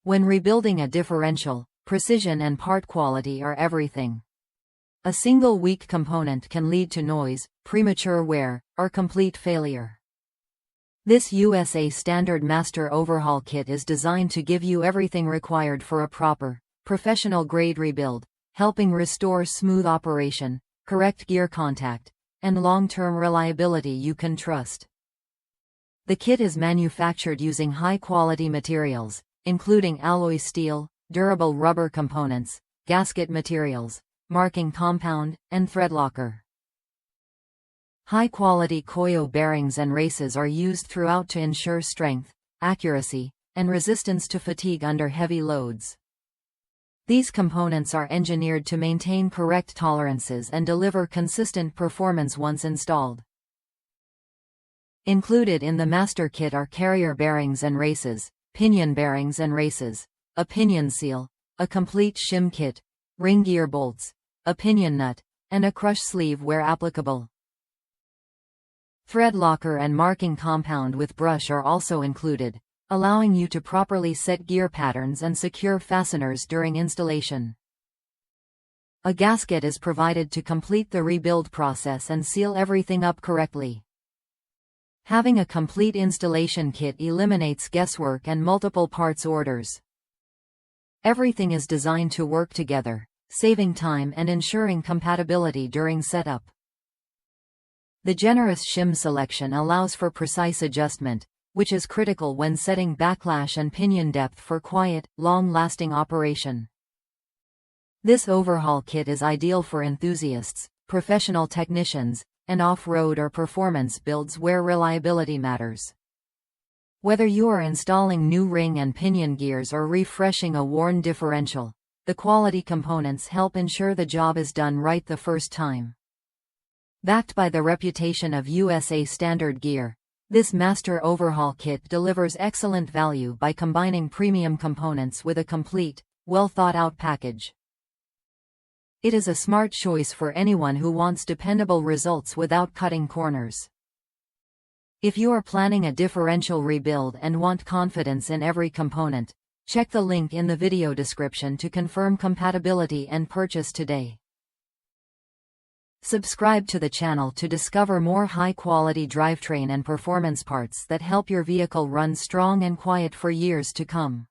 When rebuilding a differential, precision and part quality are everything. A single weak component can lead to noise, premature wear, or complete failure. This USA standard master overhaul kit is designed to give you everything required for a proper, professional-grade rebuild, helping restore smooth operation, correct gear contact, and long-term reliability you can trust. The kit is manufactured using high-quality materials, including alloy steel, durable rubber components, gasket materials, marking compound, and threadlocker. High-quality Koyo bearings and races are used throughout to ensure strength, accuracy, and resistance to fatigue under heavy loads. These components are engineered to maintain correct tolerances and deliver consistent performance once installed. Included in the master kit are carrier bearings and races, pinion bearings and races, a pinion seal, a complete shim kit, ring gear bolts, a pinion nut, and a crush sleeve where applicable. Thread locker and marking compound with brush are also included, allowing you to properly set gear patterns and secure fasteners during installation. A gasket is provided to complete the rebuild process and seal everything up correctly. Having a complete installation kit eliminates guesswork and multiple parts orders. Everything is designed to work together, saving time and ensuring compatibility during setup. The generous shim selection allows for precise adjustment, which is critical when setting backlash and pinion depth for quiet, long-lasting operation. This overhaul kit is ideal for enthusiasts, professional technicians, and off-road or performance builds where reliability matters. Whether you are installing new ring and pinion gears or refreshing a worn differential, the quality components help ensure the job is done right the first time. Backed by the reputation of USA standard gear, this master overhaul kit delivers excellent value by combining premium components with a complete, well-thought-out package. It is a smart choice for anyone who wants dependable results without cutting corners. If you are planning a differential rebuild and want confidence in every component, check the link in the video description to confirm compatibility and purchase today. Subscribe to the channel to discover more high-quality drivetrain and performance parts that help your vehicle run strong and quiet for years to come.